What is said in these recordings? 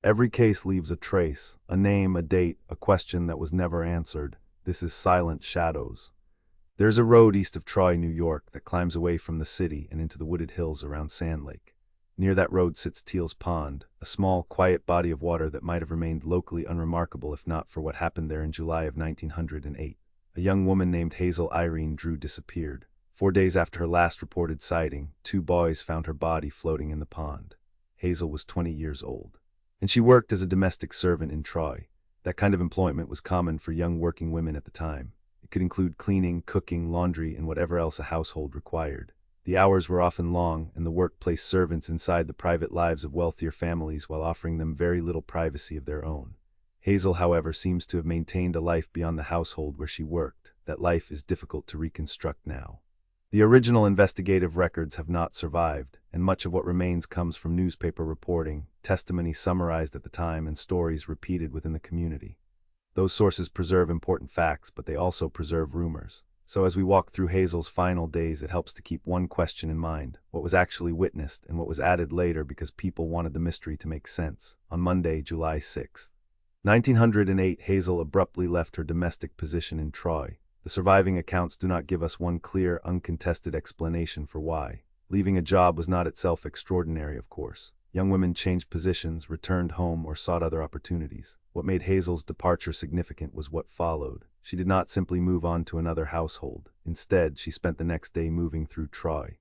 Every case leaves a trace, a name, a date, a question that was never answered. This is Silent Shadows. There's a road east of Troy, New York, that climbs away from the city and into the wooded hills around Sand Lake. Near that road sits Teal's Pond, a small, quiet body of water that might have remained locally unremarkable if not for what happened there in July of 1908. A young woman named Hazel Irene Drew disappeared. 4 days after her last reported sighting, 2 boys found her body floating in the pond. Hazel was 20 years old, and she worked as a domestic servant in Troy. That kind of employment was common for young working women at the time. It could include cleaning, cooking, laundry, and whatever else a household required. The hours were often long, and the work placed servants inside the private lives of wealthier families while offering them very little privacy of their own. Hazel, however, seems to have maintained a life beyond the household where she worked. That life is difficult to reconstruct now. The original investigative records have not survived, and much of what remains comes from newspaper reporting, testimony summarized at the time, and stories repeated within the community. Those sources preserve important facts, but they also preserve rumors. So as we walk through Hazel's final days, it helps to keep one question in mind: what was actually witnessed and what was added later because people wanted the mystery to make sense. On Monday, July 6, 1908, Hazel abruptly left her domestic position in Troy. The surviving accounts do not give us one clear, uncontested explanation for why. Leaving a job was not itself extraordinary, of course. Young women changed positions, returned home, or sought other opportunities. What made Hazel's departure significant was what followed. She did not simply move on to another household. Instead, she spent the next day moving through Troy,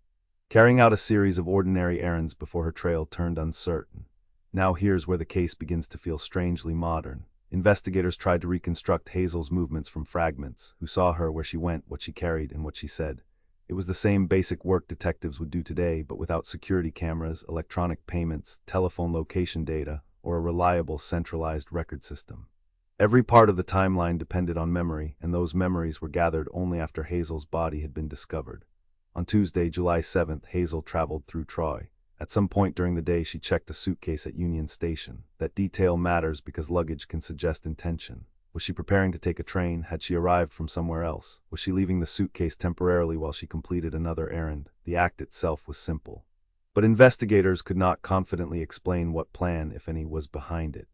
carrying out a series of ordinary errands before her trail turned uncertain. Now here's where the case begins to feel strangely modern. Investigators tried to reconstruct Hazel's movements from fragments: who saw her, where she went, what she carried, and what she said. It was the same basic work detectives would do today, but without security cameras, electronic payments, telephone location data, or a reliable centralized record system. Every part of the timeline depended on memory, and those memories were gathered only after Hazel's body had been discovered. On Tuesday, July 7th, Hazel traveled through Troy. At some point during the day, she checked a suitcase at Union Station. That detail matters because luggage can suggest intention. Was she preparing to take a train? Had she arrived from somewhere else? Was she leaving the suitcase temporarily while she completed another errand? The act itself was simple, but investigators could not confidently explain what plan, if any, was behind it.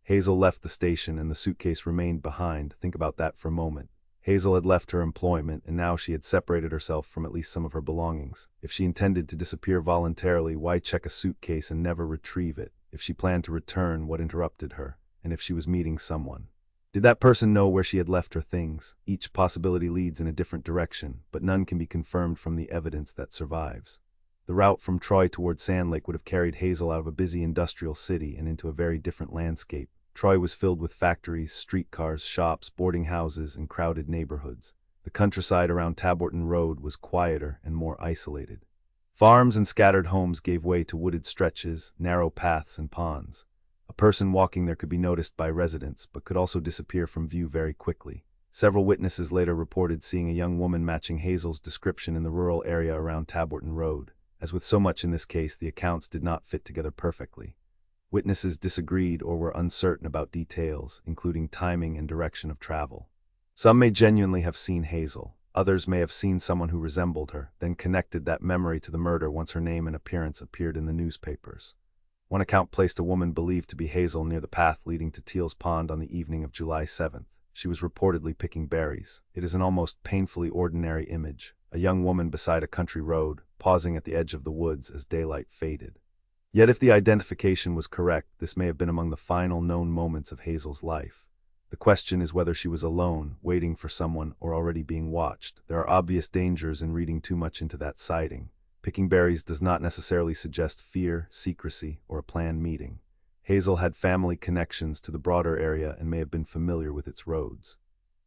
Hazel left the station and the suitcase remained behind. Think about that for a moment. Hazel had left her employment, and now she had separated herself from at least some of her belongings. If she intended to disappear voluntarily, why check a suitcase and never retrieve it? If she planned to return, what interrupted her? And if she was meeting someone, did that person know where she had left her things? Each possibility leads in a different direction, but none can be confirmed from the evidence that survives. The route from Troy toward Sand Lake would have carried Hazel out of a busy industrial city and into a very different landscape. Troy was filled with factories, streetcars, shops, boarding houses, and crowded neighborhoods. The countryside around Taborton Road was quieter and more isolated. Farms and scattered homes gave way to wooded stretches, narrow paths, and ponds. A person walking there could be noticed by residents, but could also disappear from view very quickly. Several witnesses later reported seeing a young woman matching Hazel's description in the rural area around Taborton Road. As with so much in this case, the accounts did not fit together perfectly. Witnesses disagreed or were uncertain about details, including timing and direction of travel. Some may genuinely have seen Hazel. Others may have seen someone who resembled her, then connected that memory to the murder once her name and appearance appeared in the newspapers. One account placed a woman believed to be Hazel near the path leading to Teal's Pond on the evening of July 7th. She was reportedly picking berries. It is an almost painfully ordinary image: a young woman beside a country road, pausing at the edge of the woods as daylight faded. Yet if the identification was correct, this may have been among the final known moments of Hazel's life. The question is whether she was alone, waiting for someone, or already being watched. There are obvious dangers in reading too much into that sighting. Picking berries does not necessarily suggest fear, secrecy, or a planned meeting. Hazel had family connections to the broader area and may have been familiar with its roads.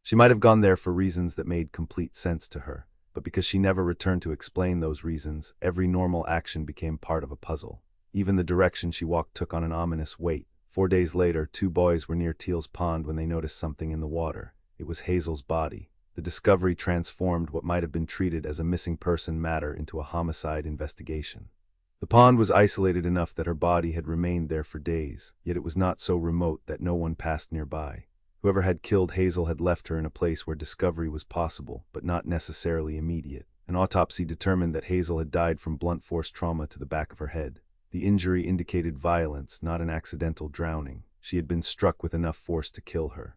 She might have gone there for reasons that made complete sense to her, but because she never returned to explain those reasons, every normal action became part of a puzzle. Even the direction she walked took on an ominous weight. 4 days later, 2 boys were near Teal's Pond when they noticed something in the water. It was Hazel's body. The discovery transformed what might have been treated as a missing person matter into a homicide investigation. The pond was isolated enough that her body had remained there for days, yet it was not so remote that no one passed nearby. Whoever had killed Hazel had left her in a place where discovery was possible, but not necessarily immediate. An autopsy determined that Hazel had died from blunt force trauma to the back of her head. The injury indicated violence, not an accidental drowning. She had been struck with enough force to kill her.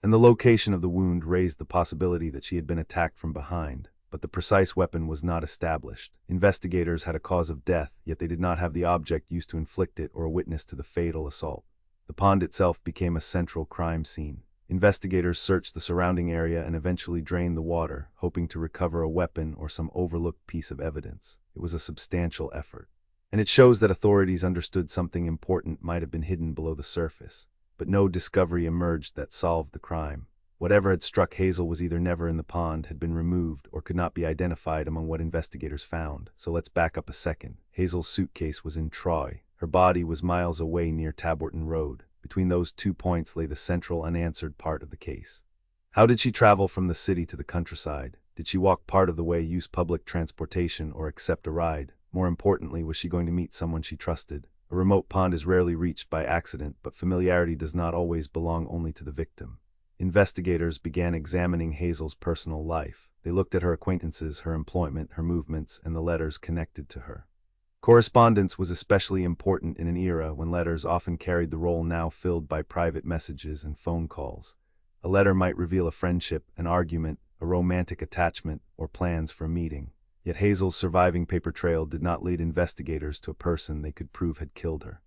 And the location of the wound raised the possibility that she had been attacked from behind, but the precise weapon was not established. Investigators had a cause of death, yet they did not have the object used to inflict it or a witness to the fatal assault. The pond itself became a central crime scene. Investigators searched the surrounding area and eventually drained the water, hoping to recover a weapon or some overlooked piece of evidence. It was a substantial effort. And it shows that authorities understood something important might have been hidden below the surface. But no discovery emerged that solved the crime. Whatever had struck Hazel was either never in the pond, had been removed, or could not be identified among what investigators found. So let's back up a second. Hazel's suitcase was in Troy. Her body was miles away near Taborton Road. Between those 2 points lay the central unanswered part of the case. How did she travel from the city to the countryside? Did she walk part of the way, use public transportation, or accept a ride? More importantly, was she going to meet someone she trusted? A remote pond is rarely reached by accident, but familiarity does not always belong only to the victim. Investigators began examining Hazel's personal life. They looked at her acquaintances, her employment, her movements, and the letters connected to her. Correspondence was especially important in an era when letters often carried the role now filled by private messages and phone calls. A letter might reveal a friendship, an argument, a romantic attachment, or plans for a meeting. Yet Hazel's surviving paper trail did not lead investigators to a person they could prove had killed her.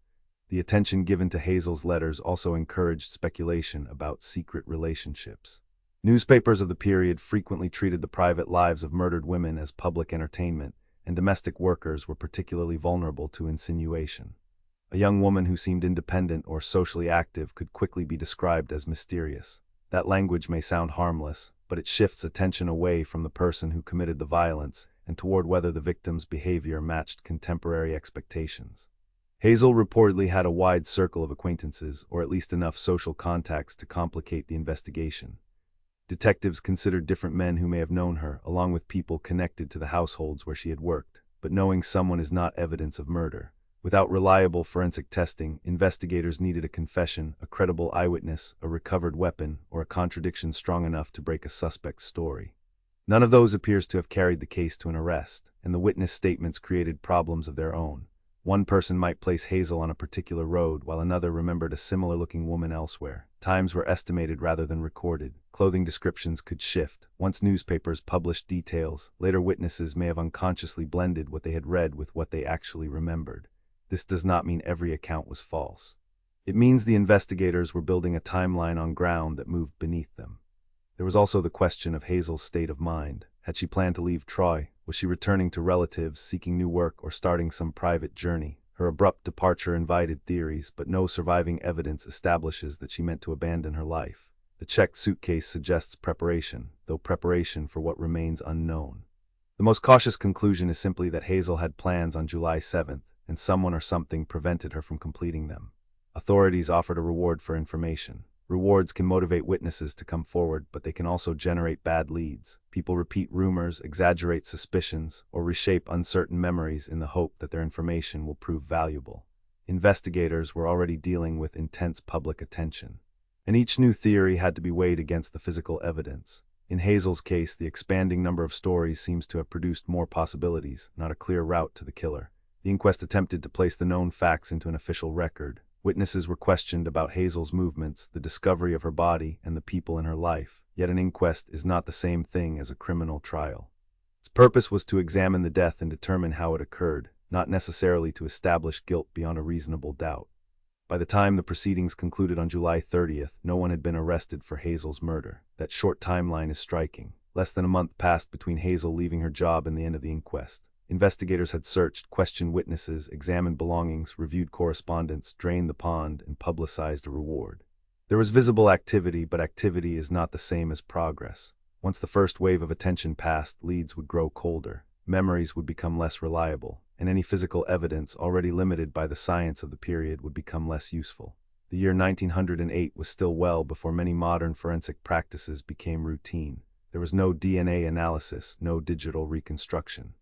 The attention given to Hazel's letters also encouraged speculation about secret relationships. Newspapers of the period frequently treated the private lives of murdered women as public entertainment, and domestic workers were particularly vulnerable to insinuation. A young woman who seemed independent or socially active could quickly be described as mysterious. That language may sound harmless, but it shifts attention away from the person who committed the violence and toward whether the victim's behavior matched contemporary expectations. Hazel reportedly had a wide circle of acquaintances, or at least enough social contacts to complicate the investigation. Detectives considered different men who may have known her, along with people connected to the households where she had worked. But knowing someone is not evidence of murder. Without reliable forensic testing, investigators needed a confession, a credible eyewitness, a recovered weapon, or a contradiction strong enough to break a suspect's story. None of those appears to have carried the case to an arrest, and the witness statements created problems of their own. One person might place Hazel on a particular road, while another remembered a similar-looking woman elsewhere. Times were estimated rather than recorded. Clothing descriptions could shift. Once newspapers published details, later witnesses may have unconsciously blended what they had read with what they actually remembered. This does not mean every account was false. It means the investigators were building a timeline on ground that moved beneath them. There was also the question of Hazel's state of mind. Had she planned to leave Troy? Was she returning to relatives, seeking new work, or starting some private journey? Her abrupt departure invited theories, but no surviving evidence establishes that she meant to abandon her life. The checked suitcase suggests preparation, though preparation for what remains unknown. The most cautious conclusion is simply that Hazel had plans on July 7th, and someone or something prevented her from completing them. Authorities offered a reward for information. Rewards can motivate witnesses to come forward, but they can also generate bad leads. People repeat rumors, exaggerate suspicions, or reshape uncertain memories in the hope that their information will prove valuable. Investigators were already dealing with intense public attention, and each new theory had to be weighed against the physical evidence. In Hazel's case, the expanding number of stories seems to have produced more possibilities, not a clear route to the killer. The inquest attempted to place the known facts into an official record. Witnesses were questioned about Hazel's movements, the discovery of her body, and the people in her life. Yet an inquest is not the same thing as a criminal trial. Its purpose was to examine the death and determine how it occurred, not necessarily to establish guilt beyond a reasonable doubt. By the time the proceedings concluded on July 30th, no one had been arrested for Hazel's murder. That short timeline is striking. Less than a month passed between Hazel leaving her job and the end of the inquest. Investigators had searched, questioned witnesses, examined belongings, reviewed correspondence, drained the pond, and publicized a reward. There was visible activity, but activity is not the same as progress. Once the first wave of attention passed, leads would grow colder, memories would become less reliable, and any physical evidence already limited by the science of the period would become less useful. The year 1908 was still well before many modern forensic practices became routine. There was no DNA analysis, no digital reconstruction,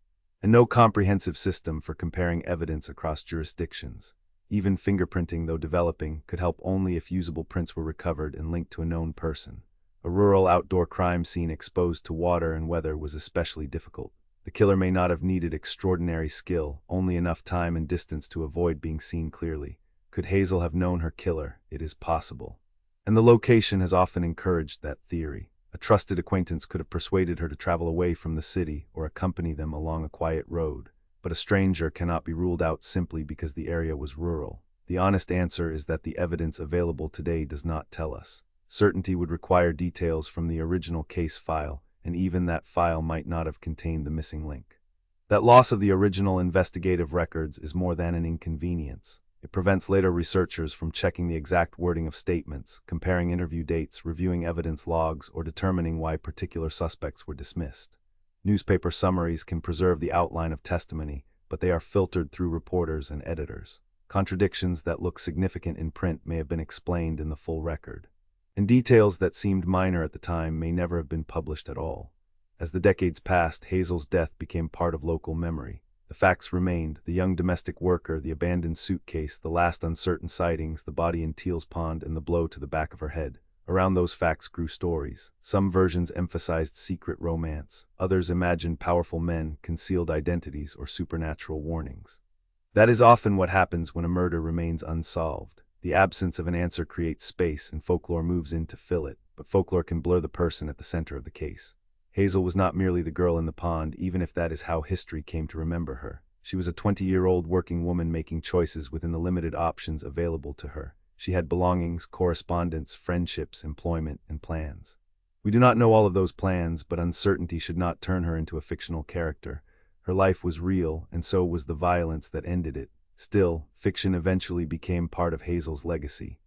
and no comprehensive system for comparing evidence across jurisdictions. Even fingerprinting, though developing, could help only if usable prints were recovered and linked to a known person. A rural outdoor crime scene exposed to water and weather was especially difficult. The killer may not have needed extraordinary skill, only enough time and distance to avoid being seen clearly. Could Hazel have known her killer? It is possible. And the location has often encouraged that theory. A trusted acquaintance could have persuaded her to travel away from the city or accompany them along a quiet road. But a stranger cannot be ruled out simply because the area was rural. The honest answer is that the evidence available today does not tell us. Certainty would require details from the original case file, and even that file might not have contained the missing link. That loss of the original investigative records is more than an inconvenience. It prevents later researchers from checking the exact wording of statements, comparing interview dates, reviewing evidence logs, or determining why particular suspects were dismissed. Newspaper summaries can preserve the outline of testimony, but they are filtered through reporters and editors. Contradictions that look significant in print may have been explained in the full record. And details that seemed minor at the time may never have been published at all. As the decades passed, Hazel's death became part of local memory. The facts remained: the young domestic worker, the abandoned suitcase, the last uncertain sightings, the body in Teal's pond, and the blow to the back of her head. Around those facts grew stories. Some versions emphasized secret romance. Others imagined powerful men, concealed identities, or supernatural warnings. That is often what happens when a murder remains unsolved. The absence of an answer creates space, and folklore moves in to fill it, but folklore can blur the person at the center of the case. Hazel was not merely the girl in the pond, even if that is how history came to remember her. She was a 20-year-old working woman making choices within the limited options available to her. She had belongings, correspondence, friendships, employment, and plans. We do not know all of those plans, but uncertainty should not turn her into a fictional character. Her life was real, and so was the violence that ended it. Still, fiction eventually became part of Hazel's legacy.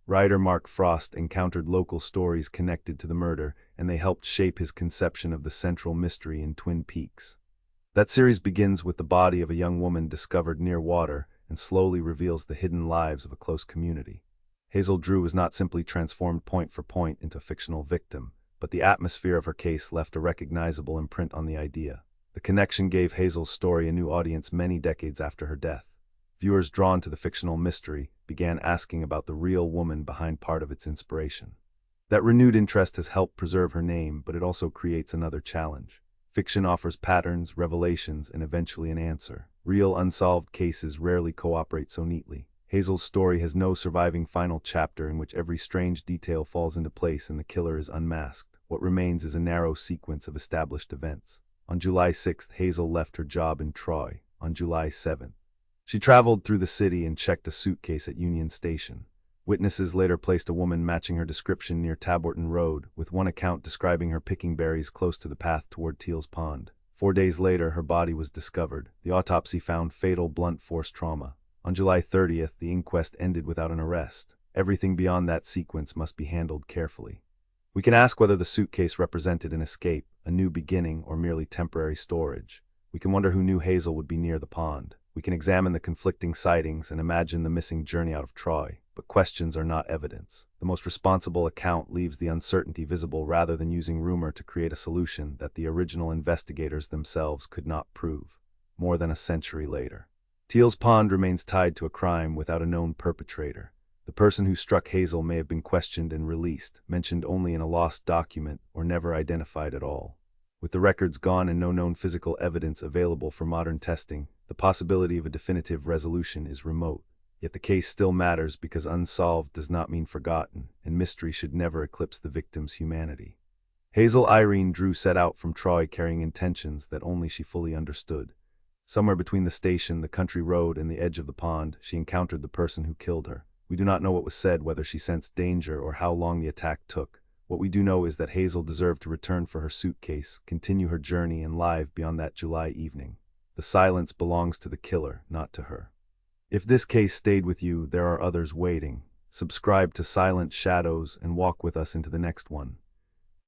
Writer Mark Frost encountered local stories connected to the murder, and they helped shape his conception of the central mystery in Twin Peaks. That series begins with the body of a young woman discovered near water and slowly reveals the hidden lives of a close community. Hazel Drew was not simply transformed point for point into a fictional victim, but the atmosphere of her case left a recognizable imprint on the idea. The connection gave Hazel's story a new audience many decades after her death. Viewers drawn to the fictional mystery began asking about the real woman behind part of its inspiration. That renewed interest has helped preserve her name, but it also creates another challenge. Fiction offers patterns, revelations, and eventually an answer. Real unsolved cases rarely cooperate so neatly. Hazel's story has no surviving final chapter in which every strange detail falls into place and the killer is unmasked. What remains is a narrow sequence of established events. On July 6th, Hazel left her job in Troy. On July 7th, she traveled through the city and checked a suitcase at Union Station. Witnesses later placed a woman matching her description near Taborton Road, with one account describing her picking berries close to the path toward Teal's pond. 4 days later, her body was discovered. The autopsy found fatal blunt force trauma. On July 30th, the inquest ended without an arrest. Everything beyond that sequence must be handled carefully. We can ask whether the suitcase represented an escape, a new beginning, or merely temporary storage. We can wonder who knew Hazel would be near the pond. We can examine the conflicting sightings and imagine the missing journey out of Troy. But questions are not evidence. The most responsible account leaves the uncertainty visible rather than using rumor to create a solution that the original investigators themselves could not prove. More than a century later, Teal's pond remains tied to a crime without a known perpetrator. The person who struck Hazel may have been questioned and released, mentioned only in a lost document, or never identified at all. With the records gone and no known physical evidence available for modern testing, the possibility of a definitive resolution is remote. Yet the case still matters because unsolved does not mean forgotten, and mystery should never eclipse the victim's humanity. Hazel Irene Drew set out from Troy carrying intentions that only she fully understood. Somewhere between the station, the country road, and the edge of the pond, she encountered the person who killed her. We do not know what was said, whether she sensed danger, or how long the attack took. What we do know is that Hazel deserved to return for her suitcase, continue her journey, and live beyond that July evening. The silence belongs to the killer, not to her. If this case stayed with you, there are others waiting. Subscribe to Silent Shadows and walk with us into the next one.